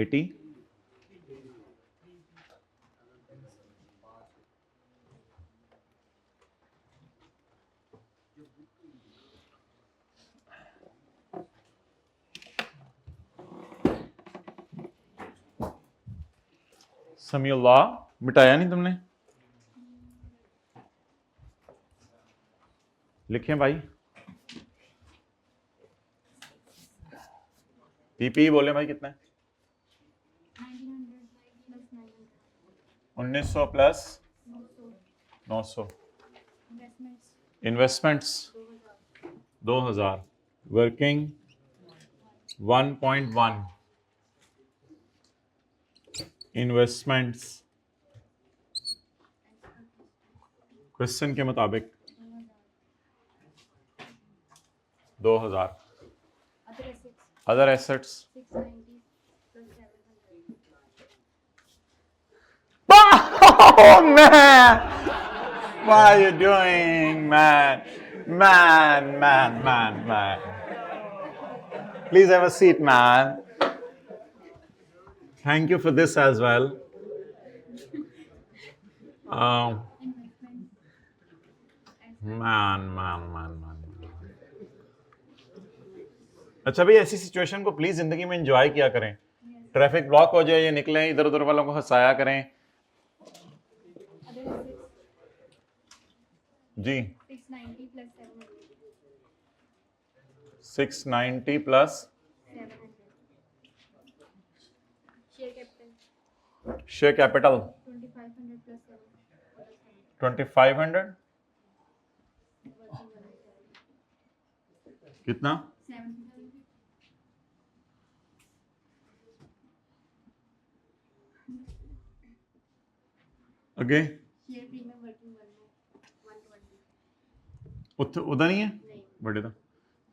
80 समीउल्लाह मिटाया नहीं तुमने? लिखें भाई। पीपी बोले भाई कितना है? 1900 plus 900। Investments 2000। Working 1.1। Investments question के मुताबिक 2000। Other assets Oh man, what are you doing, man? Man. Please have a seat, man. Thank you for this as well. Man. अच्छा भाई, ऐसी सिचुएशन को प्लीज जिंदगी में एंजॉय किया करें। ट्रैफिक ब्लॉक हो जाए या निकलें, इधर उधर वालों को हंसाया करें। जी 690 प्लस शेयर कैपिटल 2500 कितना? ओके उधर नहीं है बड़े था।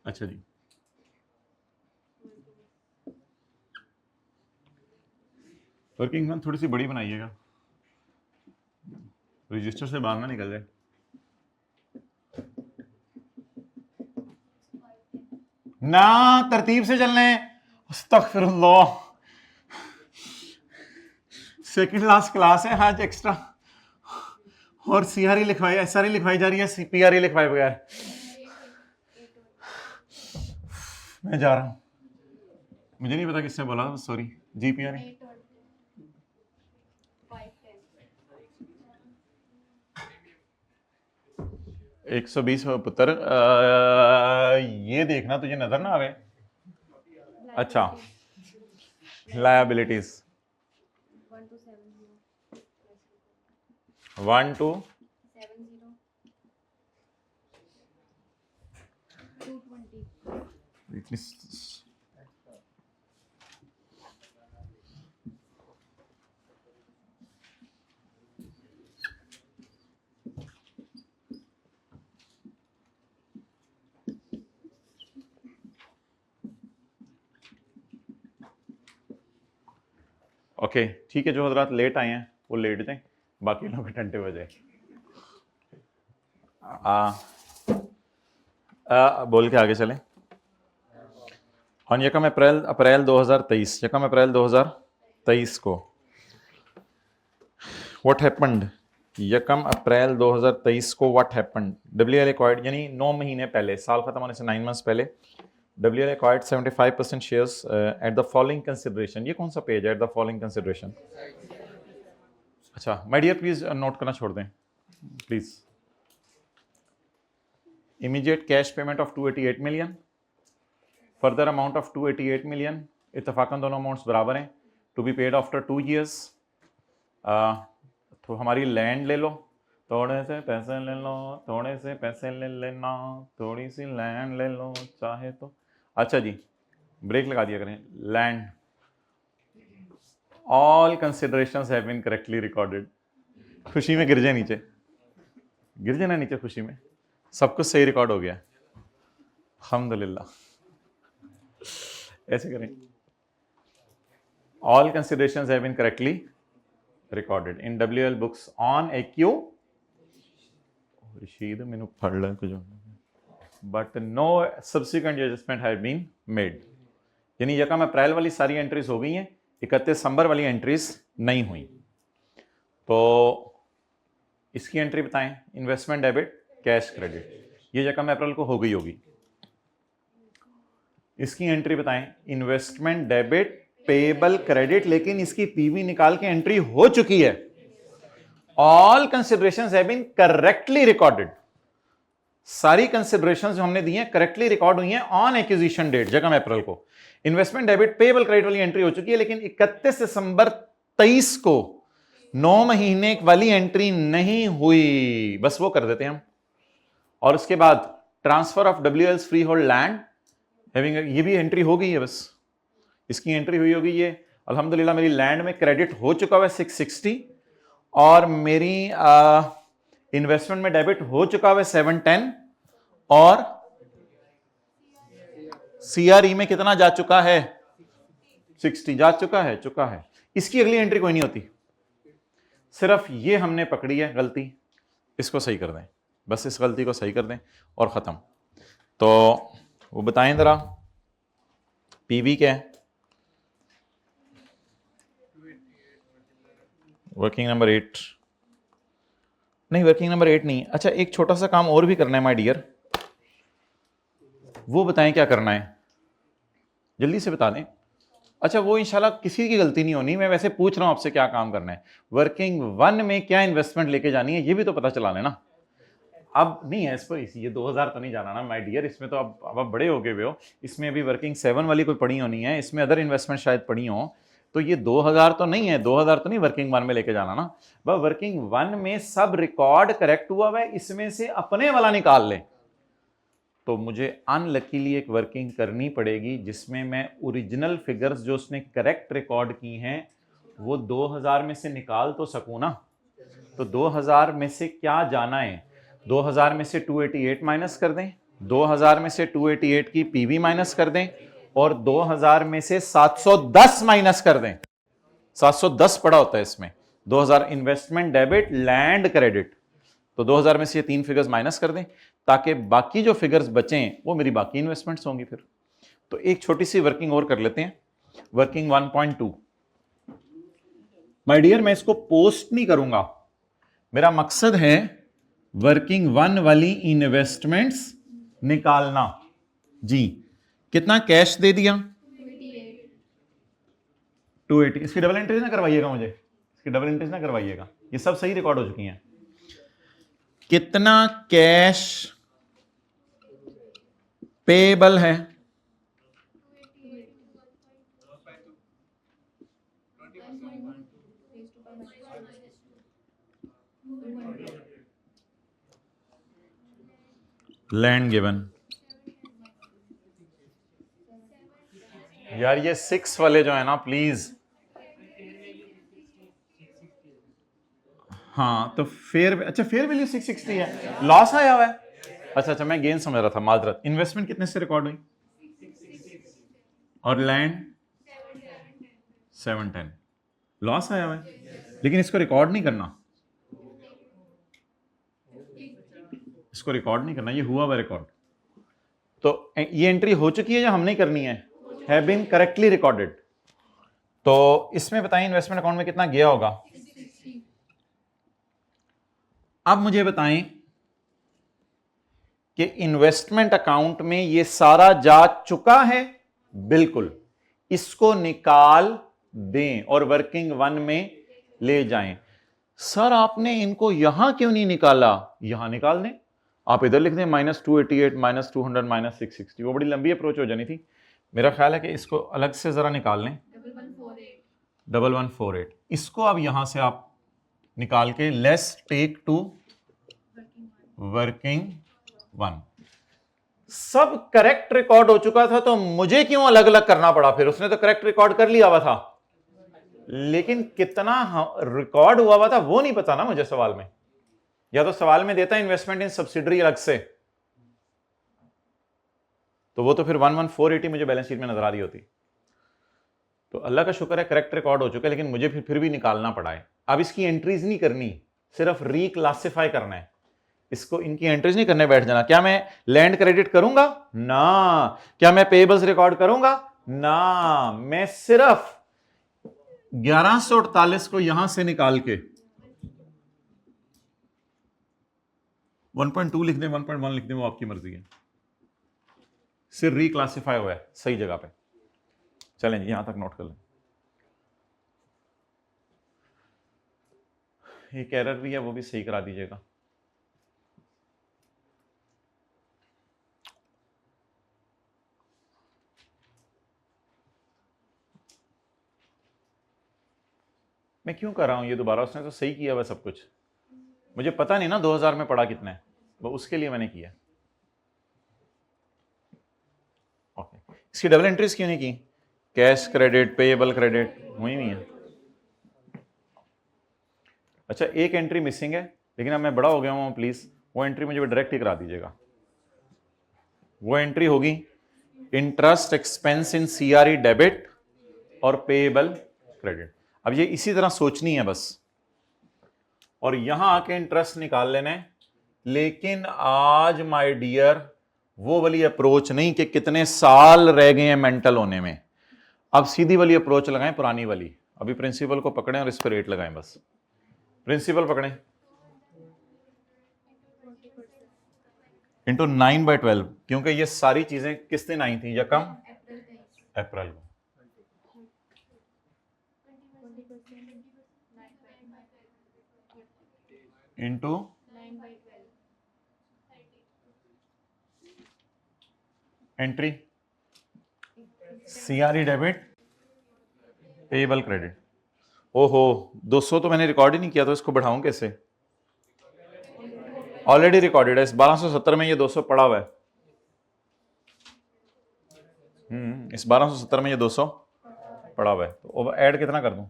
अच्छा जी, वर्किंग वन थोड़ी सी बड़ी बनाइएगा, रजिस्टर से बाहर ना निकल जाए। ना तरतीब से चलने। अस्तगफिरुल्लाह, सेकंड लास्ट क्लास है आज एक्स्ट्रा, और सीआरई लिखवाई, एसआरई लिखवाई जा रही है, सीपीआरई लिखवाए बगैर। मैं जा रहा हूं, मुझे नहीं पता किसने बोला, सॉरी। जीपीआरई 120 पुत्र, ये देखना तुझे नजर ना आवे। अच्छा, लायबिलिटीज 1 to 220। ओके ठीक है, जो हजरात लेट आए हैं वो लेट जाएं, बाकी लोग घंटे बजे बोल के आगे चलें। ऑन यकम अप्रैल 2023, यकम अप्रैल 2023 को व्हाट हैपेंड? यकम अप्रैल 2023 को व्हाट हैपेंड? WL एक्वायर्ड, यानी 9 महीने पहले, साल खत्म होने से 9 मंथ्स पहले, WL acquired 75% shares at the following consideration। ये कौन सा पेज है? at the following consideration। अच्छा माय डियर, प्लीज नोट करना छोड़ दें please. Immediate cash payment of 288 million, further amount of 288 million, इत्तफाकन दोनों अमाउंट्स बराबर हैं, to be paid after 2 years। तो हमारी लैंड ले लो, थोड़े से पैसे ले लो, थोड़े से पैसे ले लेना, थोड़ी सी लैंड ले लो चाहे तो। अच्छा जी, ब्रेक लगा दिया करें। Land, all considerations have been correctly recorded. खुशी में गिर जाए नीचे, गिर जाना नीचे खुशी में, सब कुछ सही रिकॉर्ड हो गया, अल्हम्दुलिल्लाह। ऐसे करें, all considerations have been correctly recorded in WL books on AQ। Rashid मैंने पढ़ लिया कुछ, but no subsequent adjustment have been made. यानी यकम अप्रैल वाली सारी एंट्रीज हो गई हैं, 31 दिसंबर वाली एंट्रीज नहीं हुई, तो इसकी एंट्री बताएं। इन्वेस्टमेंट डेबिट, कैश क्रेडिट, ये यकम अप्रैल को हो गई होगी। इसकी एंट्री बताएं। इन्वेस्टमेंट डेबिट, पेएबल क्रेडिट, लेकिन इसकी पीवी निकाल के एंट्री हो चुकी है। All considerations have been correctly recorded. सारी कंसिडरेशंस जो हमने दी हैं करेक्टली रिकॉर्ड हुई हैं ऑन एक्विजिशन डेट यकम अप्रैल को। इन्वेस्टमेंट डेबिट, पेएबल क्रेडिट वाली एंट्री हो चुकी है, लेकिन 31 दिसंबर 23 को 9 महीने वाली एंट्री नहीं हुई, बस वो कर देते हैं हम। और उसके बाद transfer of WL's free hold land having, ये भी एंट्री हो गई है, बस इसकी एंट्री हुई होगी। ये अल्हम्दुलिल्लाह मेरी लैंड में क्रेडिट हो चुका है 660, और मेरी इन्वेस्टमेंट में डेबिट हो चुका है 710, और CRE में कितना जा चुका है? 60 जा चुका है। इसकी अगली एंट्री कोई नहीं होती, सिर्फ ये हमने पकड़ी है गलती, इसको सही कर दें, बस इस गलती को सही कर दें और खत्म। तो वो बताएं जरा पीवी क्या है? वर्किंग नंबर 8 नहीं, वर्किंग नंबर 8 नहीं। अच्छा, एक छोटा सा काम और भी करना है माय डियर, वो बताएं क्या करना है, जल्दी से बता दें। अच्छा, वो इंशाल्लाह किसी की गलती नहीं होनी, मैं वैसे पूछ रहा हूं आपसे क्या काम करना है। वर्किंग 1 में क्या इन्वेस्टमेंट लेके जानी है, ये भी तो पता चला लेना। अब नहीं है इस पर, ये 2000 तो नहीं जाना ना माय डियर, इसमें तो अब आप बड़े हो गए हो। इसमें अभी वर्किंग 7 वाली कोई पड़ी होनी है, इसमें अदर इन्वेस्टमेंट शायद पड़ी हो, तो ये 2000 तो नहीं है, 2000 तो नहीं वर्किंग 1 में लेके जाना ना। वह वर्किंग 1 में सब रिकॉर्ड करेक्ट हुआ है, इसमें से अपने वाला निकाल ले। तो मुझे अनलकीली एक वर्किंग करनी पड़ेगी जिसमें मैं ओरिजिनल फिगर्स जो उसने करेक्ट रिकॉर्ड की हैं वो 2000 में से निकाल तो सकूं ना। तो 2000 में से क्या जाना है? 2000 में से 288 माइनस कर दें, 2000 में से 288 की पीवी माइनस कर दें, और 2000 में से 710 माइनस कर दें। 710 पड़ा होता है इसमें। 2000 इन्वेस्टमेंट डेबिट, लैंड क्रेडिट, तो 2000 में से ये 3 फिगर्स माइनस कर दें, ताकि बाकी जो फिगर्स बचें वो मेरी बाकी इन्वेस्टमेंट्स होंगी फिर। तो एक छोटी सी वर्किंग और कर लेते हैं, वर्किंग 1.2। माय डियर, मैं इसको पोस्ट नहीं करूंगा, मेरा मकसद है वर्किंग 1 वाली इन्वेस्टमेंट्स निकालना। जी, कितना कैश दे दिया? 280। इसकी डबल एंट्रीज ना करवाइएगा मुझे, इसकी डबल एंट्रीज ना करवाइएगा, ये सब सही रिकॉर्ड हो चुकी हैं। कितना कैश पेएबल है? लैंड गिवन, यार ये 6 वाले जो है ना प्लीज, हाँ तो फेयर, अच्छा फेयर वैल्यू 660 है, लॉस आया हुआ है। अच्छा, मैं गेन समझ रहा था, माजरत। इन्वेस्टमेंट कितने से रिकॉर्ड हुई? और लैंड 710, लॉस आया हुआ है, लेकिन इसको रिकॉर्ड नहीं करना, इसको रिकॉर्ड नहीं करना, ये हुआ हुआ रिकॉर्ड। तो ये एंट्री हो चुकी है या हमने करनी है? Have been correctly recorded. तो इसमें बताएं इन्वेस्टमेंट अकाउंट में कितना गया होगा। अब मुझे बताएं कि इन्वेस्टमेंट अकाउंट में ये सारा जा चुका है? बिल्कुल, इसको निकाल दें और वर्किंग 1 में ले जाएं। सर आपने इनको यहां क्यों नहीं निकाला? यहां निकाल दें, आप इधर लिख दें -288 -200 -660, वो बड़ी लंबी अप्रोच हो जानी थी। मेरा ख्याल है कि इसको अलग से जरा निकाल लें, 1148, इसको अब यहां से आप निकाल के लेस टेक टू वर्किंग 1। सब करेक्ट रिकॉर्ड हो चुका था, तो मुझे क्यों अलग अलग करना पड़ा? फिर उसने तो करेक्ट रिकॉर्ड कर लिया हुआ था, लेकिन कितना रिकॉर्ड हुआ हुआ था वो नहीं पता ना मुझे सवाल में। या तो सवाल में देता इन्वेस्टमेंट इन सब्सिडरी अलग से, तो वो तो फिर 11480 मुझे बैलेंस शीट में नजर आ रही होती। तो अल्लाह का शुक्र है करेक्ट रिकॉर्ड हो चुका है, लेकिन मुझे फिर भी निकालना पड़ा है। अब इसकी एंट्रीज नहीं करनी, सिर्फ रिक्लासिफाई करना है, इसको इनकी एंट्रीज नहीं करने बैठ जाना। क्या मैं लैंड क्रेडिट करूंगा? ना। क्या मैं पेएबल्स रिकॉर्ड करूंगा? ना। मैं सिर्फ 1148 को यहां से निकाल के 1.2 लिख दें, 1.1 लिख दें, वो आपकी मर्जी है। सिर्फ रिक्लासिफाई हुआ है सही जगह पे। चलें जी, यहां तक नोट कर लें। एक एरर भी है, वो भी सही करा दीजिएगा। मैं क्यों कर रहा हूं ये दोबारा? उसने तो सही किया हुआ सब कुछ। मुझे पता नहीं ना 2000 में पड़ा कितना है, वो उसके लिए मैंने किया। ओके, इसकी डबल एंट्रीज क्यों नहीं की? कैश क्रेडिट, पेएबल क्रेडिट हुई नहीं है। अच्छा, एक एंट्री मिसिंग है, लेकिन अब मैं बड़ा हो गया हूँ, प्लीज वो एंट्री मुझे डायरेक्ट ही करा दीजिएगा। वो एंट्री होगी इंटरेस्ट एक्सपेंस इन सीआरई डेबिट और पेएबल क्रेडिट। अब ये इसी तरह सोचनी है बस, और यहां आके इंटरेस्ट निकाल लेना है। लेकिन आज माय डियर वो वाली अप्रोच नहीं कि कितने साल रह गए हैं मेंटल होने में। अब सीधी वाली अप्रोच लगाएं, पुरानी वाली। अभी प्रिंसिपल को पकड़ें और इस पर रेट लगाएं बस। प्रिंसिपल पकड़ें, इंटू 9/12, क्योंकि ये सारी चीजें किस दिन आई थी? यकम अप्रैल को। Into entry CRE debit, payable credit. ओहो, 200 तो मैंने रिकॉर्ड ही नहीं किया, तो इसको बढ़ाऊं कैसे? ऑलरेडी रिकॉर्डेड है। इस 1270 में ये 200 पड़ा हुआ है। इस 1270 में ये 200 पड़ा हुआ है, तो ऐड कितना कर दूं?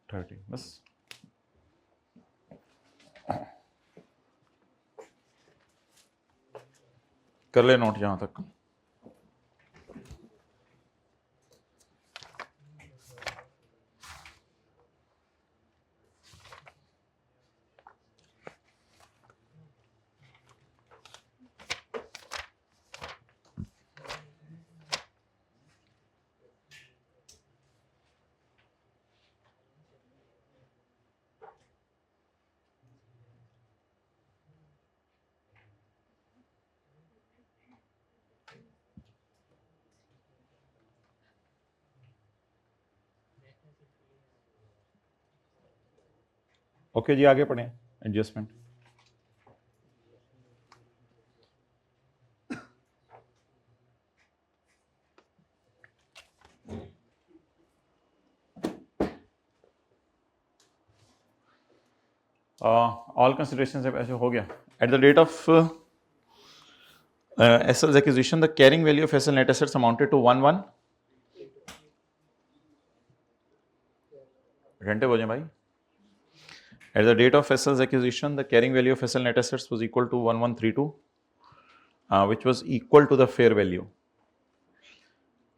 30 बस। कर ले नोट यहां तक। ओके जी, आगे पढ़ें। एडजस्टमेंट। ऑल कंसिडरेशन से ऐसे हो गया। At the date of SL's acquisition the carrying value of SL net assets amounted to 11 घंटे बोले भाई। At the date of SL's acquisition, the carrying value of SL net assets was equal to 1132, which was equal to the fair value,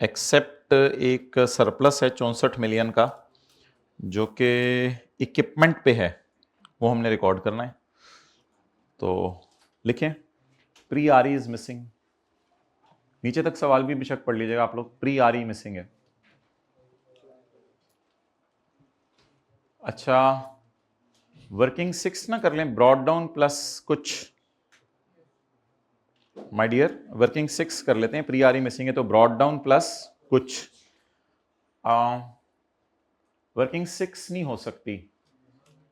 except एक surplus है 64 million का, जो कि equipment पे है, वो हमने रिकॉर्ड करना है। तो लिखें, प्री आर इज मिसिंग। नीचे तक सवाल भी बेशक पढ़ लीजिएगा आप लोग, प्री आर ई मिसिंग है। अच्छा, वर्किंग 6 ना कर लें, ब्रॉड डाउन प्लस कुछ। माय डियर, वर्किंग 6 कर लेते हैं, प्री आर ई मिसिंग है तो ब्रॉड डाउन प्लस कुछ। वर्किंग 6 नहीं हो सकती,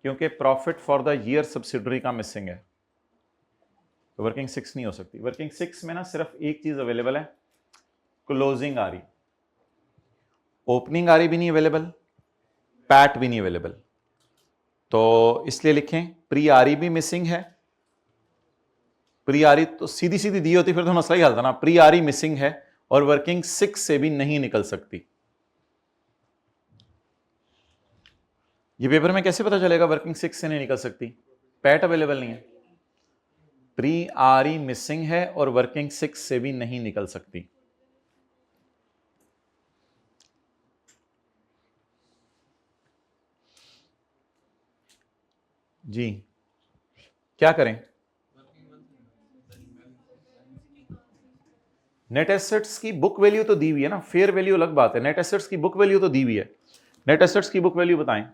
क्योंकि profit for the year subsidiary का मिसिंग है, तो वर्किंग 6 नहीं हो सकती। वर्किंग 6 में ना सिर्फ एक चीज अवेलेबल है, closing R E. Opening R E भी नहीं अवेलेबल, पैट भी नहीं अवेलेबल। तो इसलिए लिखें प्री आर ई भी मिसिंग है। प्री आर ई तो सीधी सीधी दी होती फिर तो मसला ही हल था ना। प्री आर ई मिसिंग है और वर्किंग 6 से भी नहीं निकल सकती। ये पेपर में कैसे पता चलेगा वर्किंग 6 से नहीं निकल सकती? पैट अवेलेबल नहीं है। प्री आर ई मिसिंग है और वर्किंग 6 से भी नहीं निकल सकती। जी, क्या करें? नेट एसेट्स की बुक वैल्यू तो दी हुई है ना, फेयर वैल्यू अलग बात है। नेट एसेट्स की बुक वैल्यू तो दी हुई है। नेट एसेट्स की बुक वैल्यू बताएं।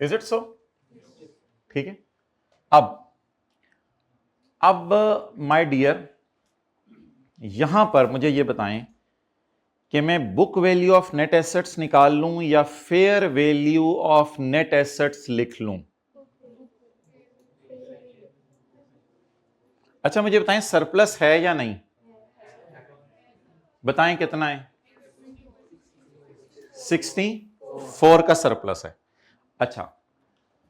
Is it so? ठीक है। अब माय डियर, यहां पर मुझे ये बताएं कि मैं book value of net assets निकाल लूं या fair value of net assets लिख लूं। अच्छा मुझे बताएं सरप्लस है या नहीं, बताएं कितना है? 64 का सरप्लस है। अच्छा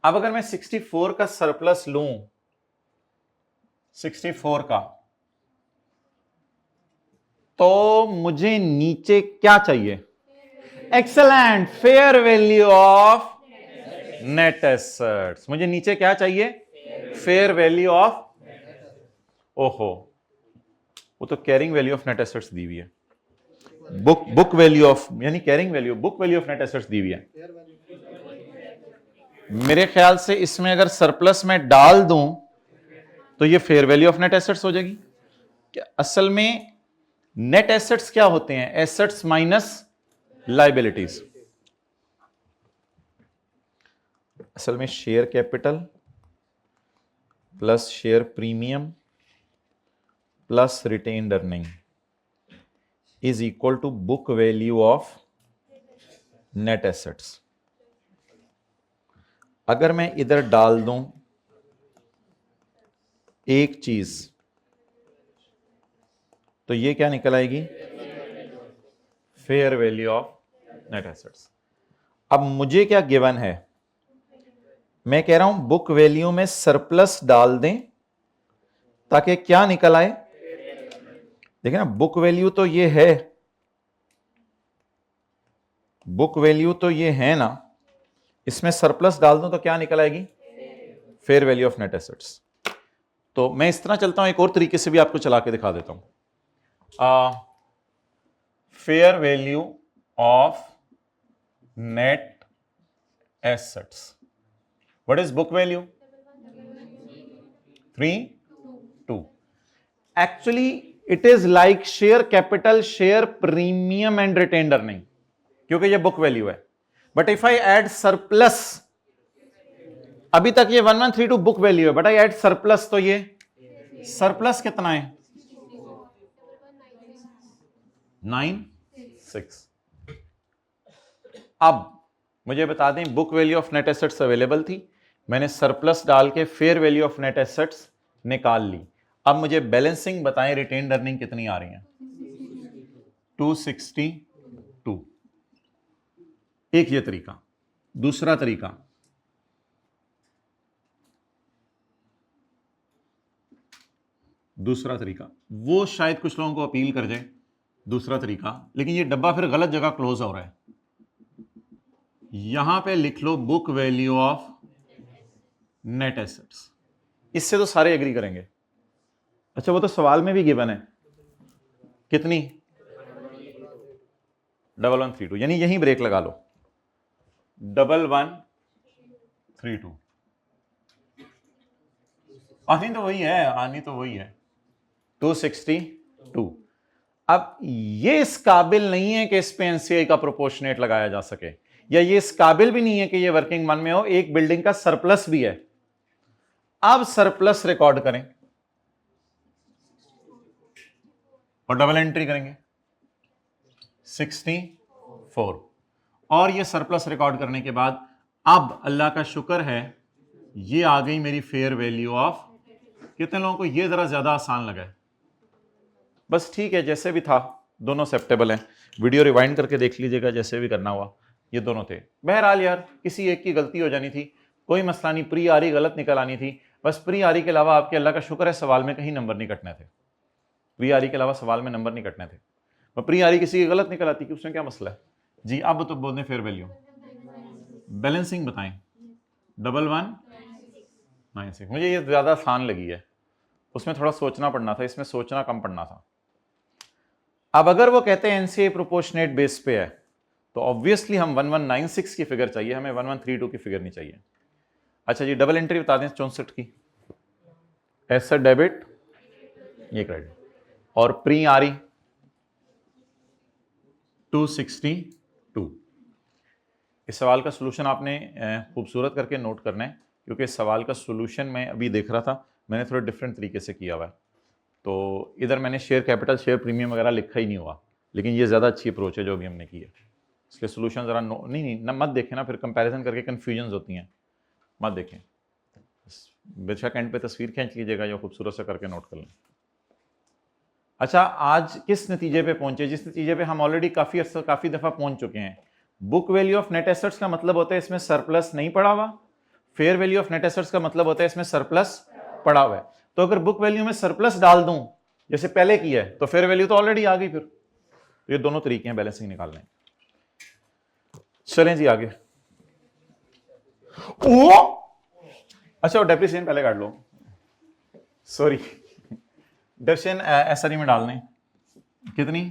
अब अगर मैं 64 का सरप्लस लूं, 64 का, तो मुझे नीचे क्या चाहिए? Excellent, fair value of net assets. मुझे नीचे क्या चाहिए? फेयर वैल्यू ऑफ, ओहो वो तो carrying value of net assets दी हुई है। बुक वैल्यू ऑफ, यानी carrying value, book value of net assets दी हुई है। मेरे ख्याल से इसमें अगर सरप्लस में डाल दूं तो ये fair value of net assets हो जाएगी। क्या असल में नेट एसेट्स क्या होते हैं? Assets minus liabilities. असल में share capital plus share premium plus retained earning is equal to book value of net assets. अगर मैं इधर डाल दूं एक चीज तो ये क्या निकल आएगी? Fair value of net assets. अब मुझे क्या गिवन है? मैं कह रहा हूं बुक वैल्यू में सरप्लस डाल दें ताकि क्या निकल आए? देखिए ना, बुक वैल्यू तो ये है, बुक वैल्यू तो ये है ना, इसमें सरप्लस डाल दूं तो क्या निकल आएगी? Fair value of net assets. तो मैं इस तरह चलता हूं, एक और तरीके से भी आपको चला के दिखा देता हूं। Fair value of net assets, what is book value? 3.2। Actually it is like share capital, share premium and retained earning, क्योंकि ये बुक वैल्यू है। But if I add surplus, अभी तक ये 1132 बुक वैल्यू है, बट आई ऐड सरप्लस, तो ये surplus कितना है? 96। अब मुझे बता दें, book value of net assets available थी, मैंने सरप्लस डाल के fair value of net assets निकाल ली। अब मुझे बैलेंसिंग बताएं, रिटेन्ड अर्निंग कितनी आ रही है? 262। एक ये तरीका। दूसरा तरीका, वो शायद कुछ लोगों को अपील कर जाए, दूसरा तरीका, लेकिन ये डब्बा फिर गलत जगह क्लोज हो रहा है। यहां पे लिख लो book value of net assets, इससे तो सारे एग्री करेंगे। अच्छा वो तो सवाल में भी गिवन है, कितनी? 1132, यानी यहीं ब्रेक लगा लो, 1132। आनी तो वही है, 262। अब ये इस काबिल नहीं है कि इस पे एनसीआई का प्रोपोर्शनेट लगाया जा सके, या ये इस काबिल भी नहीं है कि ये वर्किंग वन में हो। एक बिल्डिंग का सरप्लस भी है। अब सरप्लस रिकॉर्ड करें और डबल एंट्री करेंगे 64, और ये सरप्लस रिकॉर्ड करने के बाद अब अल्लाह का शुक्र है ये आ गई मेरी फेयर वैल्यू ऑफ। कितने लोगों को ये जरा ज्यादा आसान लगा है? बस ठीक है, जैसे भी था, दोनों एक्सेप्टेबल हैं। वीडियो रिवाइंड करके देख लीजिएगा, जैसे भी करना हुआ, ये दोनों थे। बहरहाल यार, किसी एक की गलती हो जानी थी, कोई मसला नहीं। प्री आरी गलत निकल आनी थी, बस प्री आरी के अलावा आपके अल्लाह का शुक्र है सवाल में कहीं नंबर नहीं कटने थे। प्री आरी के अलावा सवाल में नंबर नहीं कटने थे। प्री आरी किसी की गलत निकल आती कि उसमें क्या मसला है जी? अब तो बोलने फेयर वैल्यू। बैलेंसिंग बताएं। 1196। मुझे ये ज्यादा आसान लगी है, उसमें थोड़ा सोचना पड़ना था, इसमें सोचना कम पड़ना था। अब अगर वो कहते हैं एनसीए प्रोपोर्शनेट बेस पे है, तो ऑब्वियसली हम 1196 की फिगर चाहिए, हमें 1132 की फिगर नहीं चाहिए। अच्छा जी, डबल एंट्री बता दें 64 की। एसेट डेबिट, ये क्रेडिट, और प्री आरी 262। इस सवाल का सोल्यूशन आपने खूबसूरत करके नोट करना है, क्योंकि इस सवाल का सोल्यूशन मैं अभी देख रहा था, मैंने थोड़ा डिफरेंट तरीके से किया हुआ है। तो इधर मैंने शेयर कैपिटल, शेयर प्रीमियम वगैरह लिखा ही नहीं हुआ, लेकिन ये ज़्यादा अच्छी अप्रोच है जो अभी हमने की है। इसके सोल्यूशन ज़रा नहीं ना मत देखें ना, फिर कंपैरिजन करके कन्फ्यूजन्स होती हैं, मत देखें। बेशक एंड पे तस्वीर खींच लीजिएगा या खूबसूरत से करके नोट कर लें। अच्छा, आज किस नतीजे पे पहुंचे, जिस नतीजे पे हम ऑलरेडी काफ़ी दफ़ा पहुंच चुके हैं। Book value of net assets का मतलब होता है इसमें सरप्लस नहीं पड़ा हुआ, fair value of net assets का मतलब होता है इसमें सरप्लस पड़ा हुआ है। तो अगर बुक वैल्यू में सरप्लस डाल दूं जैसे पहले किया है, तो फेयर वैल्यू तो ऑलरेडी आ गई। फिर तो ये दोनों तरीके हैं बैलेंसिंग निकालने। चलें जी आगे। ओ अच्छा, डेप्रिसिएशन पहले काट लो, सॉरी। डेप्रिसिएशन एसआरई में डालने कितनी,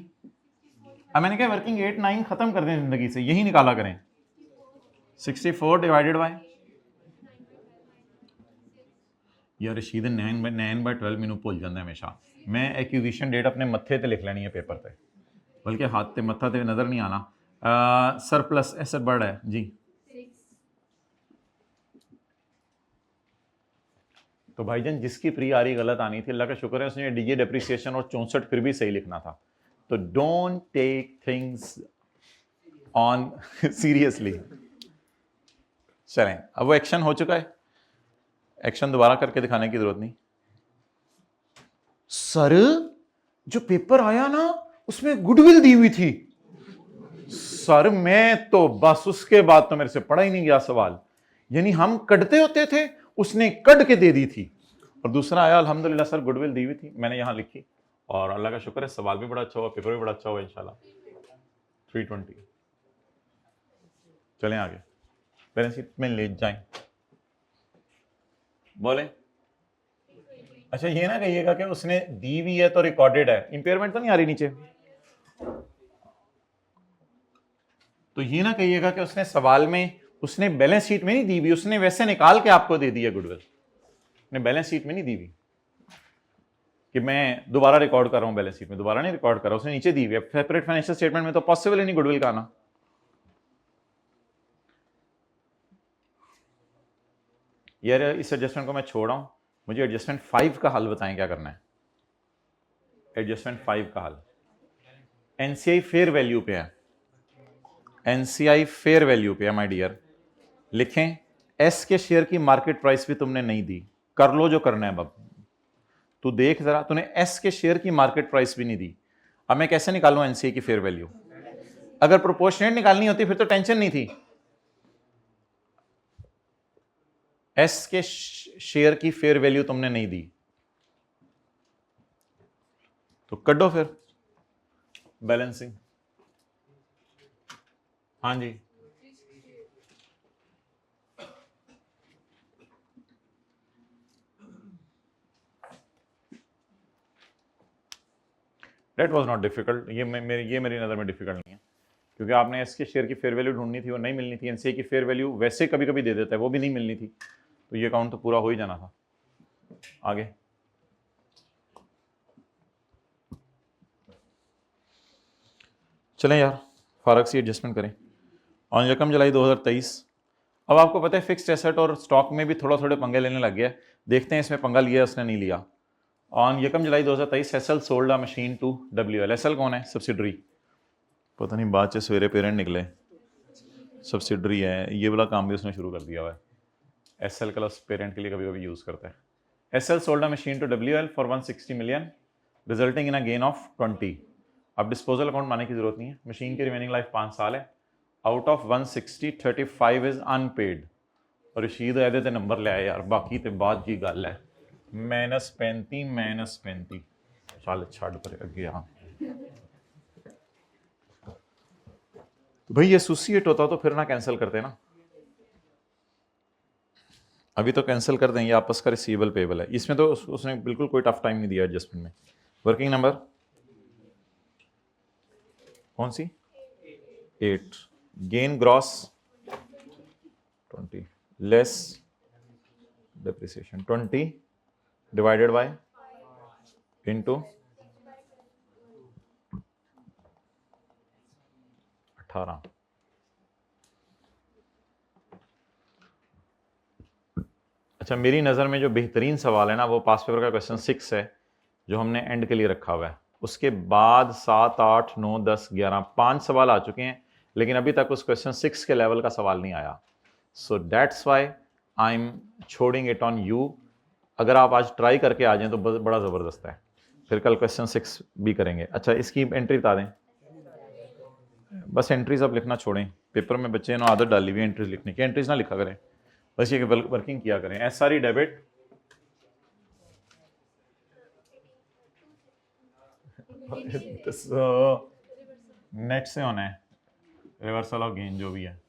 अब मैंने कहा वर्किंग 8-9 खत्म कर दें जिंदगी से, यही निकाला करें। 64 डिवाइडेड बाय, यार रशीद 9/12 मैनू भुल जाता हमेशा। मैं एक्विजिशन डेट अपने मत्थे ते लिख लेनी है पेपर पे, बल्कि हाथ ते मत्था ते नजर नहीं आना। सरप्लस एसेट बढ़ है जी, तो भाईजान जिसकी प्री आ रही गलत आनी थी, अल्लाह का शुक्र है उसने डीजे डेप्रिसिएशन और 64 फिर भी सही लिखना था। तो don't take things on seriously. चलें, अब वो एक्शन हो चुका है, एक्शन दोबारा करके दिखाने की जरूरत नहीं। सर जो पेपर आया ना उसमें गुडविल दी हुई थी। सर मैं तो बस उसके बाद तो मेरे से पढ़ा ही नहीं गया सवाल, यानी हम कटते होते थे, उसने कट के दे दी थी। और दूसरा आया अल्हम्दुलिल्लाह सर गुडविल दी हुई थी, मैंने यहां लिखी, और अल्लाह का शुक्र है सवाल भी बड़ा अच्छा हुआ, पेपर भी बड़ा अच्छा हुआ इंशाल्लाह। 320। चलें आगे, बैलेंस शीट में ले जाएं, बोले। अच्छा ये ना कहिएगा कि उसने दी हुई है तो रिकॉर्डेड है, इंपेयरमेंट तो नहीं आ रही नीचे। तो ये ना कहिएगा कि उसने सवाल में, उसने बैलेंस शीट में नहीं दी हुई, उसने वैसे निकाल के आपको दे दिया गुडविल, ने बैलेंस शीट में नहीं दी हुई कि मैं दोबारा रिकॉर्ड कर रहा हूं, बैलेंस शीट में दोबारा नहीं रिकॉर्ड कर रहा, उसने नीचे दी हुई है। सेपरेट फाइनेंशियल स्टेटमेंट में तो पॉसिबल ही नहीं गुडविल का आना। यार इस एडजस्टमेंट को मैं छोड़ रहा हूं, मुझे एडजस्टमेंट 5 का हल बताएं, क्या करना है। एडजस्टमेंट 5 का हल एनसीआई फेयर वैल्यू पे है, एनसीआई फेयर वैल्यू पे है माय डियर। लिखें एस के शेयर की मार्केट प्राइस भी तुमने नहीं दी, कर लो जो करना है। अब तू देख जरा, तूने एस के शेयर की मार्केट प्राइस भी नहीं दी, अब मैं कैसे निकालूं एनसीआई की फेयर वैल्यू। अगर प्रोपोर्शनेट निकालनी होती फिर तो टेंशन नहीं थी। एस के शेयर की फेयर वैल्यू तुमने नहीं दी, तो कटो फिर बैलेंसिंग। हाँ जी, डेट वॉज नॉट डिफिकल्ट, ये मेरी नज़र में डिफिकल्ट नहीं है, क्योंकि आपने एस के शेयर की फेयर वैल्यू ढूंढनी थी और नहीं मिलनी थी। एनसीए की फेयर वैल्यू वैसे कभी कभी दे देता है, वो भी नहीं मिलनी थी, तो ये अकाउंट तो पूरा हो ही जाना था। आगे चलें यार, फारग सी एडजस्टमेंट करें। ऑन 1 जुलाई 2023, अब आपको पता है फिक्स्ड एसेट और स्टॉक में भी थोड़ा थोड़े पंगे लेने लग गया, देखते हैं इसमें पंगा लिया उसने नहीं लिया। On 1 July 2023 SL sold a machine to WL. SL कौन है, सब्सिडरी, पता नहीं बाद से सवेरे पेरेंट निकले, सब्सिडरी है, ये वाला काम भी उसने शुरू कर दिया हुआ है। एसएल का पेरेंट के लिए कभी कभी यूज करता है। SL sold a machine to WL for 160 million resulting in a gain of 20। अब डिस्पोजल अकाउंट माने की जरूरत नहीं है, मशीन की रिमेनिंग लाइफ 5 साल है। Out of 160 35 is unpaid. Rashid ਇਹਦੇ ਤੇ नंबर ले आए यार, बाकी तो बाद की गल है। -35 चल छड़ पर अगे आ। तो भाई ये एसोसिएट होता तो फिर ना कैंसिल करते ना, अभी तो कैंसिल कर दें, ये आपस का रिसीवेबल पेबल है, इसमें तो उसने बिल्कुल कोई टफ टाइम नहीं दिया एडजस्टमेंट में। वर्किंग नंबर कौन सी, 8। Gain gross 20 less depreciation 20 divided by into 18। अच्छा, मेरी नज़र में जो बेहतरीन सवाल है ना वो पास पेपर का क्वेश्चन 6 है, जो हमने एंड के लिए रखा हुआ है। उसके बाद 7, 8, 9, 10, 11 5 सवाल आ चुके हैं, लेकिन अभी तक उस क्वेश्चन 6 के लेवल का सवाल नहीं आया। So that's why I am छोड़िंग इट ऑन यू। अगर आप आज ट्राई करके आ जाएं तो बड़ा ज़बरदस्त है, फिर कल क्वेश्चन 6 भी करेंगे। अच्छा, इसकी एंट्री बता दें। बस एंट्रीज आप लिखना छोड़ें, पेपर में बच्चे ने आदत डाली हुई है एंट्रीज लिखने की, एंट्रीज ना लिखा करें, बस ये वर्किंग किया करें। एसआरई डेबिट नेट से होना है, रिवर्सल ऑफ गेन जो भी है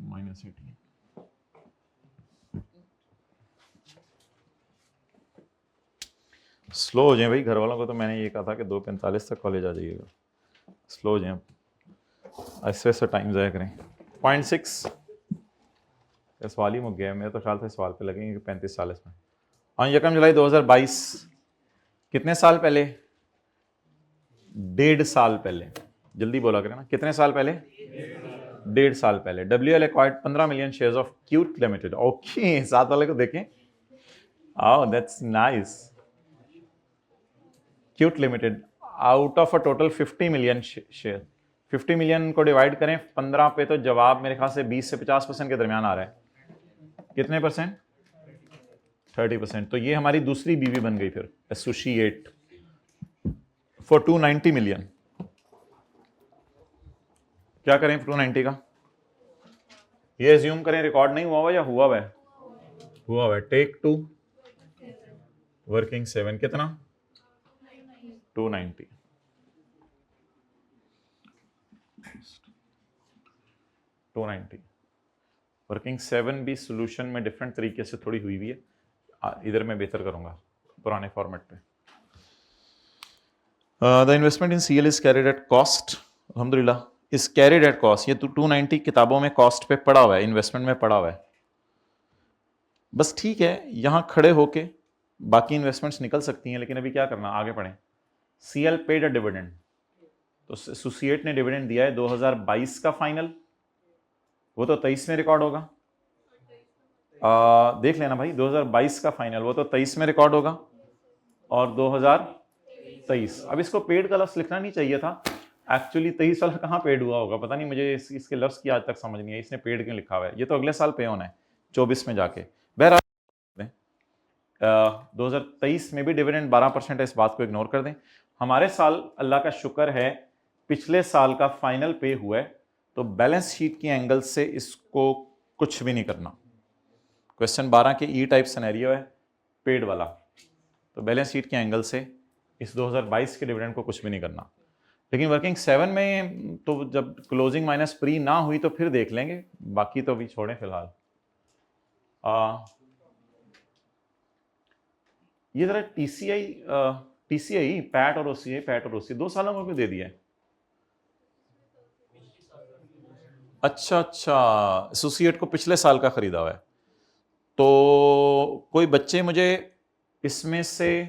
-18। स्लो हो जाए भाई, घर वालों को तो मैंने ये कहा था कि 2:45 तक कॉलेज आ जाइएगा। स्लो हो जाए, ऐसे ऐसे टाइम ज़ाया करें। 0.6 सवाल ही मुक गया है, मेरे तो ख्याल से सवाल पे लगेंगे 35-40 में। और 1 जुलाई 2022, कितने साल पहले? 1.5 साल पहले। जल्दी बोला करें ना, कितने साल पहले? 1.5 साल पहले WL acquired 15 million shares of cute limited. Okay, साथ वाले को देखें। Oh that's nice. Cute limited out of a total 50 million share. 50 million को डिवाइड करें 15 पे तो जवाब मेरे ख्याल से 20 से 50% के दरमियान आ रहा है। कितने परसेंट? 30%। तो ये हमारी दूसरी बीवी बन गई फिर, एसोसिएट फॉर 290 मिलियन। क्या करें 290 का? ये एज्यूम करें रिकॉर्ड नहीं हुआ हुआ या हुआ हुआ है? हुआ हुआ है। टेक 2, वर्किंग 7 कितना? 290। 290 वर्किंग 7 भी सोल्यूशन में डिफरेंट तरीके से थोड़ी हुई हुई है, इधर मैं बेहतर करूंगा पुराने फॉर्मेट पे। The investment in CL is carried at cost, अल्हम्दुलिल्लाह इज कैरिड एट कॉस्ट। ये तो 290 किताबों में कॉस्ट पे पड़ा हुआ है, इन्वेस्टमेंट में पड़ा हुआ है। बस ठीक है, यहां खड़े होके बाकी इन्वेस्टमेंट्स निकल सकती हैं, लेकिन अभी क्या करना, आगे बढ़ें। सीएल पेड अ डिविडेंड, तो एसोसिएट ने डिविडेंड दिया है 2022 का फाइनल, वो तो 23 में रिकॉर्ड होगा। देख लेना भाई, 2022 का फाइनल वो तो 23 में रिकॉर्ड होगा, और 2023। अब इसको पेड का लफ्ज लिखना नहीं चाहिए था एक्चुअली। 23 साल कहाँ पेड हुआ होगा, पता नहीं मुझे इसके लफ्ज की आज तक समझ नहीं है, इसने पेड क्यों लिखा हुआ है। ये तो अगले साल पे होना है 24 में जाके। बहरहाल 2023 में भी डिविडेंड 12% है, इस बात को इग्नोर कर दें। हमारे साल अल्लाह का शुक्र है पिछले साल का फाइनल पे हुआ है, तो बैलेंस शीट के एंगल से इसको कुछ भी नहीं करना। क्वेश्चन 12 के ई टाइप सिनेरियो है पेड वाला, तो बैलेंस शीट के एंगल से इस 2022 के डिविडेंड को कुछ भी नहीं करना। लेकिन वर्किंग 7 में तो जब क्लोजिंग माइनस प्री ना हुई तो फिर देख लेंगे, बाकी तो अभी छोड़ें फिलहाल। ये जरा टीसीआई पैट और ओसीआई, पैट और ओसीआई 2 सालों में क्यों दे दिया है? अच्छा अच्छा, एसोसिएट को पिछले साल का खरीदा हुआ है। तो कोई बच्चे मुझे इसमें से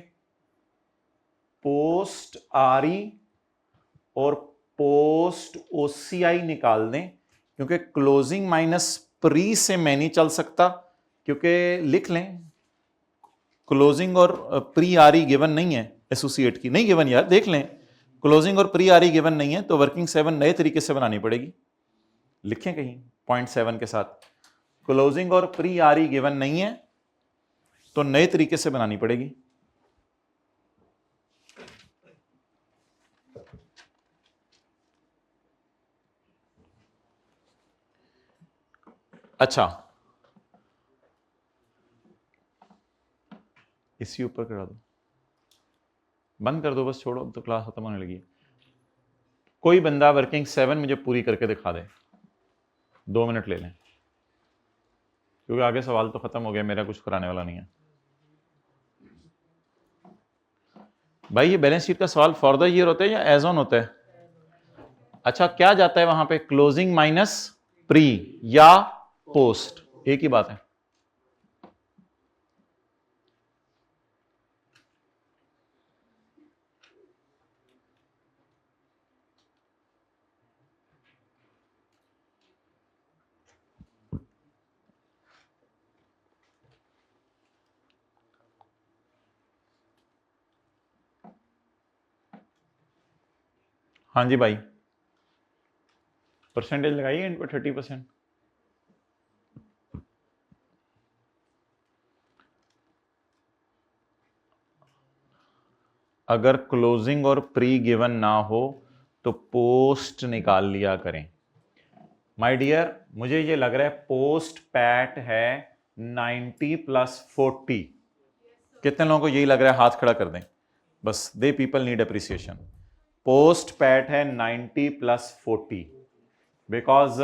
पोस्ट आरई और पोस्ट ओसीआई निकाल दें, क्योंकि क्लोजिंग माइनस प्री से मैं नहीं चल सकता, क्योंकि लिख लें क्लोजिंग और प्री आरई गिवन नहीं है, एसोसिएट की नहीं गिवन यार, देख लें क्लोजिंग और प्री आरई गिवन नहीं है, तो वर्किंग 7 नए तरीके से बनानी पड़ेगी। लिखें कहीं 0.7 के साथ, क्लोजिंग और प्री आरई गिवन नहीं है तो नए तरीके से बनानी पड़ेगी। अच्छा, इसी ऊपर करा दो, बंद कर दो बस, छोड़ो, अब तो क्लास खत्म होने लगी है। कोई बंदा वर्किंग 7 मुझे पूरी करके दिखा दे, 2 मिनट ले लें, क्योंकि आगे सवाल तो खत्म हो गया, मेरा कुछ कराने वाला नहीं है भाई। ये बैलेंस शीट का सवाल फॉर द ईयर होता है या एज ऑन होता है? अच्छा, क्या जाता है वहां पे, क्लोजिंग माइनस प्री या पोस्ट, एक ही बात है। हाँ जी भाई, परसेंटेज लगाइए इन पर 30%। अगर क्लोजिंग और प्री गिवन ना हो तो पोस्ट निकाल लिया करें। माय डियर, मुझे ये लग रहा है पोस्ट पैट है 90 + 40। कितने लोगों को यही लग रहा है? हाथ खड़ा कर दें बस, they people need appreciation. Post PAT है 90 + 40 बिकॉज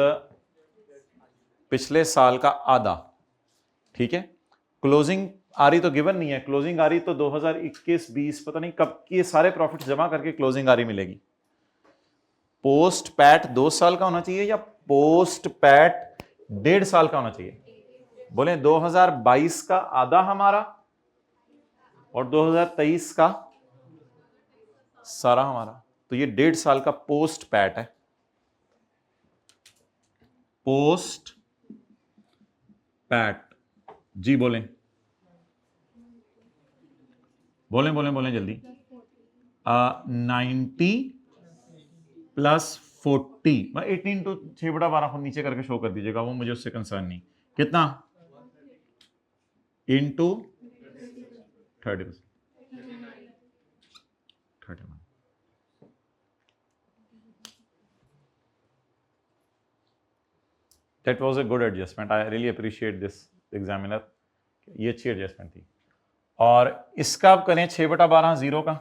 पिछले साल का आधा। ठीक है, क्लोजिंग आ रही तो गिवन नहीं है, क्लोजिंग आ रही तो 2021-20 पता नहीं कब की, ये सारे प्रॉफिट जमा करके क्लोजिंग आ रही मिलेगी। पोस्ट पैट 2 साल का होना चाहिए या पोस्ट पैट 1.5 साल का होना चाहिए? बोले 2022 का आधा हमारा और 2023 का सारा हमारा, तो ये 1.5 साल का पोस्ट पैट है। पोस्ट पैट जी बोलें, बोलें बोलें बोलें जल्दी। 90 + 40, 18 to 6/12 को नीचे करके शो कर दीजिएगा, वो मुझे उससे कंसर्न नहीं। कितना? Into 30%, 31। That was a good adjustment. I really appreciate this examiner. ये अच्छी एडजस्टमेंट थी। और इसका अब करें 6/12 जीरो का,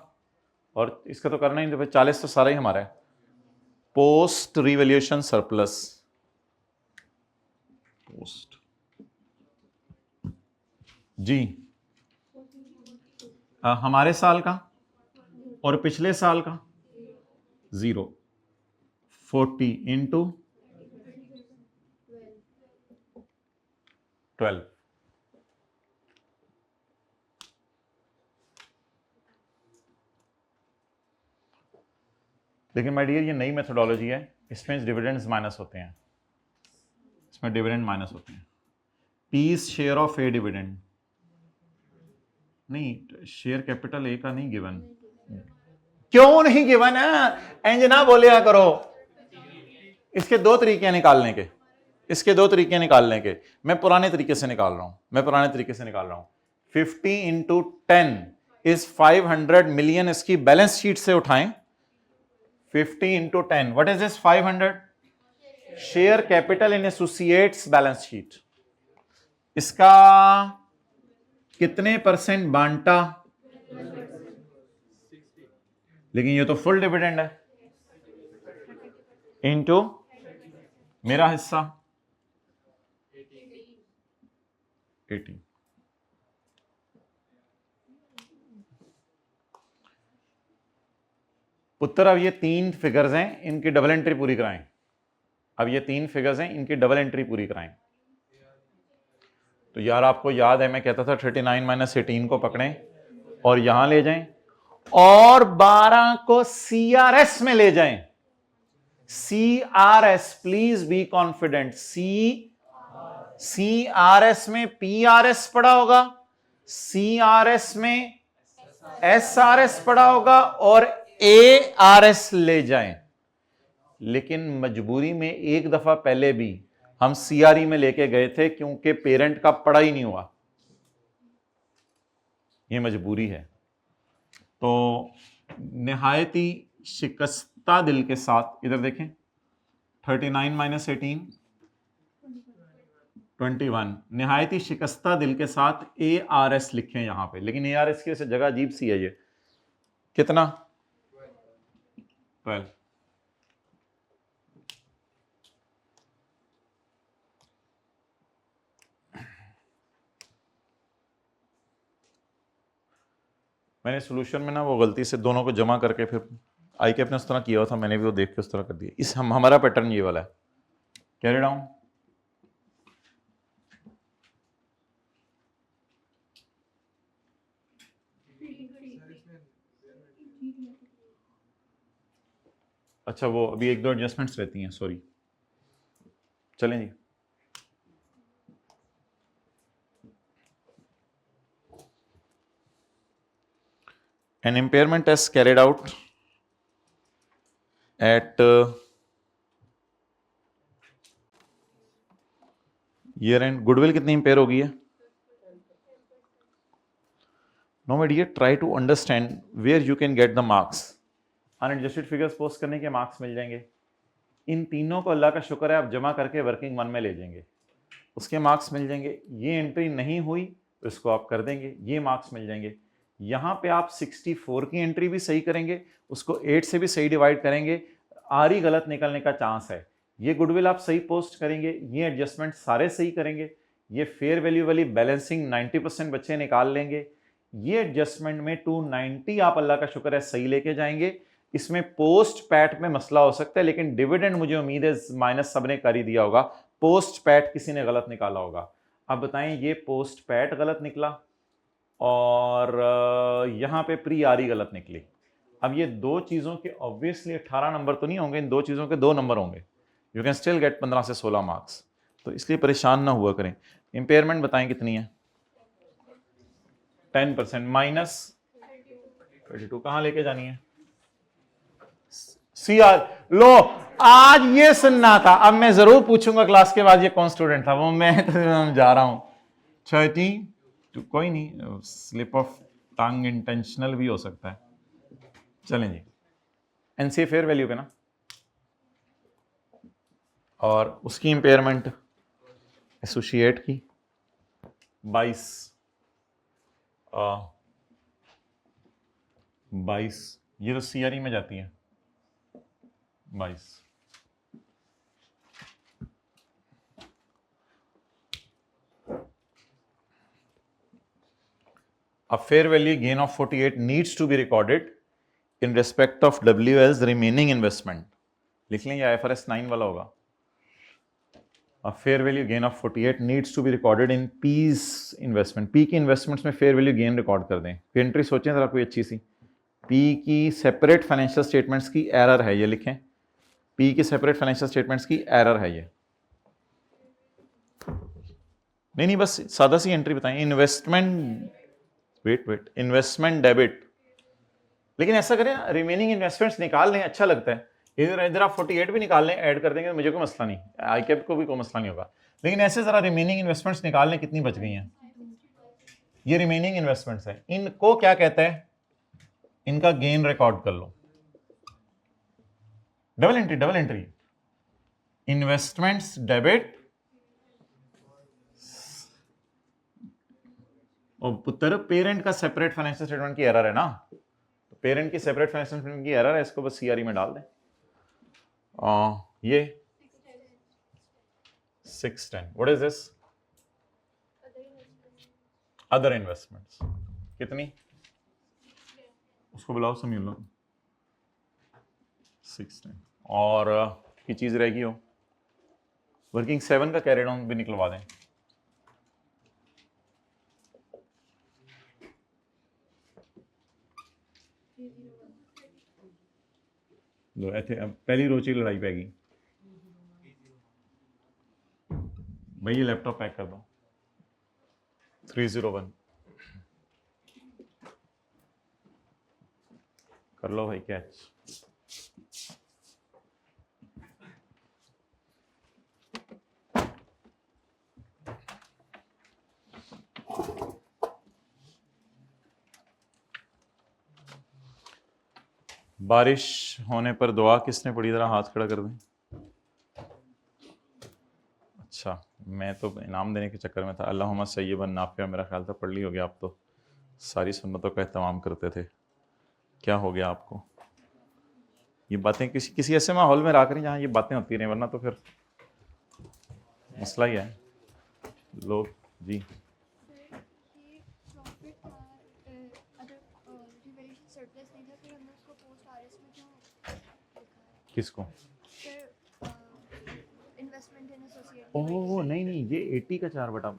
और इसका तो करना ही नहीं, तो 40 तो सारा ही हमारा है। पोस्ट रिवैल्यूएशन सरप्लस, पोस्ट जी हमारे साल का और पिछले साल का 0, 40 इंटू 12। लेकिन माय डियर ये नई मेथोडोलॉजी है, इसमें डिविडेंड्स माइनस होते हैं, इसमें डिविडेंड माइनस होते हैं। Piece share of a dividend नहीं, शेयर कैपिटल ए का नहीं गिवन। क्यों नहीं गिवन है? इंज ना बोलिया करो। इसके 2 तरीके हैं निकालने के, इसके 2 तरीके निकालने के। मैं पुराने तरीके से निकाल रहा हूं, 50 इंटू 10 इज 500 मिलियन। इसकी बैलेंस शीट से उठाएं। 50 into 10, what is this? 500 share capital in associates balance sheet. इसका कितने % बांटा? लेकिन ये तो फुल डिविडेंड है, इनटू मेरा हिस्सा 18। पुत्र अब ये 3 फिगर्स हैं, इनकी डबल एंट्री पूरी कराएं। अब ये 3 फिगर्स हैं, इनकी डबल एंट्री पूरी कराएं। तो यार आपको याद है मैं कहता था 39 - 18 को पकड़ें और यहां ले जाएं, और 12 को CRS में ले जाएं। CRS, please be confident. CRS में PRS पड़ा होगा, CRS में SRS पड़ा होगा, और ARS ले जाएं। लेकिन मजबूरी में एक दफा पहले भी हम CRE में लेके गए थे, क्योंकि पेरेंट का पड़ा ही नहीं हुआ। ये मजबूरी है। तो निहायती शिकस्ता दिल के साथ इधर देखें, 39 - 18 21। निहायती शिकस्ता दिल के साथ ARS लिखें यहां पे। लेकिन ARS की जगह अजीब सी है, ये कितना? 12। मैंने सॉल्यूशन में ना वो गलती से दोनों को जमा करके फिर आई के अपने उस तरह किया हुआ था, मैंने भी वो देख के उस तरह कर दिया। इस हमारा पैटर्न ये वाला है। Carry down. अच्छा, वो अभी 1-2 एडजस्टमेंट्स रहती हैं, सॉरी। चलें जी। An impairment test carried out at year end goodwill कितनी इंपेयर हो गई है? No my dear, try to understand where you can get the marks. Unadjusted figures post करने के मार्क्स मिल जाएंगे। इन तीनों को अल्लाह का शुक्र है आप जमा करके वर्किंग वन में ले जाएंगे, उसके मार्क्स मिल जाएंगे। ये एंट्री नहीं हुई तो इसको आप कर देंगे, ये मार्क्स मिल जाएंगे। यहाँ पे आप 64 की एंट्री भी सही करेंगे, उसको 8 से भी सही डिवाइड करेंगे, आर ही गलत निकलने का चांस है। ये गुडविल आप सही पोस्ट करेंगे, ये एडजस्टमेंट सारे सही करेंगे, ये फेयर वैल्यू वाली बैलेंसिंग 90% बच्चे निकाल लेंगे, ये एडजस्टमेंट में 290 आप अल्लाह का शुक्र है सही लेके जाएंगे। इसमें पोस्ट पैट में मसला हो सकता है, लेकिन डिविडेंड मुझे उम्मीद है माइनस सबने कर ही दिया होगा, पोस्ट पैट किसी ने गलत निकाला होगा। अब बताएं, ये पोस्ट पैट गलत निकला और यहाँ पे प्री आर ही गलत निकली। अब ये दो चीज़ों के ऑब्वियसली 18 नंबर तो नहीं होंगे, इन दो चीज़ों के 2 नंबर होंगे। यू कैन स्टिल गेट 15 से 16 मार्क्स, तो इसलिए परेशान ना हुआ करें। इंपेयरमेंट बताएं कितनी है? 10% माइनस 32 कहाँ लेके जानी है? CR लो, आज ये सुनना था। अब मैं जरूर पूछूंगा क्लास के बाद ये कौन स्टूडेंट था, वो मैं तो जा रहा हूं। 30 कोई नहीं, स्लिप ऑफ टंग इंटेंशनल भी हो सकता है। चलें जी, एनसीए फेयर वैल्यू पे ना, और उसकी इंपेयरमेंट एसोसिएट की 22 ये तो सीआरई में जाती है 22। A fair value gain of 48 needs to be recorded in respect of WL's remaining investment. लिख लेंगे, IFRS 9 वाला होगा। A fair value gain of 48 needs to be recorded in P's investment. P की इन्वेस्टमेंट्स में fair value gain record कर दें। फिर entry सोचें जरा कोई अच्छी सी। P की सेपरेट फाइनेंशियल स्टेटमेंट्स की एरर है, ये लिखें। P की सेपरेट फाइनेंशियल स्टेटमेंट्स की एरर है ये। नहीं बस सादा सी एंट्री बताएं। इन्वेस्टमेंट इन्वेस्टमेंट डेबिट, लेकिन ऐसा करें ना, रिमेनिंग इन्वेस्टमेंट्स निकाल लें, अच्छा लगता है। इधर आप 48 भी निकाल लें, ऐड कर देंगे, मुझे कोई मसला नहीं, आई कैप को भी कोई मसला नहीं होगा। लेकिन ऐसे जरा रिमेनिंग इन्वेस्टमेंट्स निकाल लें, कितनी बच गई हैं। ये रिमेनिंग इन्वेस्टमेंट्स है, इनको क्या कहते हैं, इनका गेन रिकॉर्ड कर लो। डबल एंट्री इन्वेस्टमेंट्स डेबिट और पुत्र पेरेंट का सेपरेट फाइनेंशियल स्टेटमेंट की एरर है ना, तो पेरेंट की सेपरेट फाइनेंशियल स्टेटमेंट की एरर है, इसको बस सीआरई में डाल दें। ये 610 what is this? Other investments कितनी, उसको बुलाओ समीर लो। 610 और की चीज रहेगी हो, वर्किंग 7 का कैरी डाउन भी निकलवा दें। लो ऐसे अब पहली रोज की लड़ाई पैगी भाई, ये लैपटॉप पैक कर दो। 301 कर लो भाई कैच। बारिश होने पर दुआ किसने पढ़ी, जरा हाथ खड़ा कर दें। अच्छा, मैं तो इनाम देने के चक्कर में था। अल्लाहुम्मा सय्यिबन नाफ़िया, मेरा ख्याल था पढ़ ली होगी आप, तो सारी सुन्नतों का एहतमाम करते थे। क्या हो गया आपको? ये बातें किसी ऐसे माहौल में रहा करें जहाँ ये बातें होती रहें, वरना तो फिर मसला ही है। लोग जी किसको? ओह नहीं, ये 80 का 4/12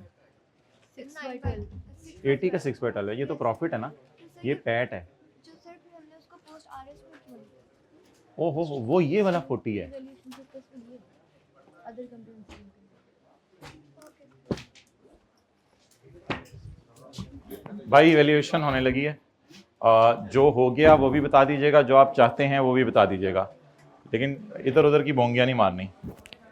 80 का 6/12 है, ये तो प्रॉफिट है ना, ये पैट है। ओहो वो ये वाला 40 है। भाई वैल्यूएशन होने लगी है, जो हो गया वो भी बता दीजिएगा, जो आप चाहते हैं वो भी बता दीजिएगा। लेकिन इधर उधर की बोंगियां नहीं मारनी।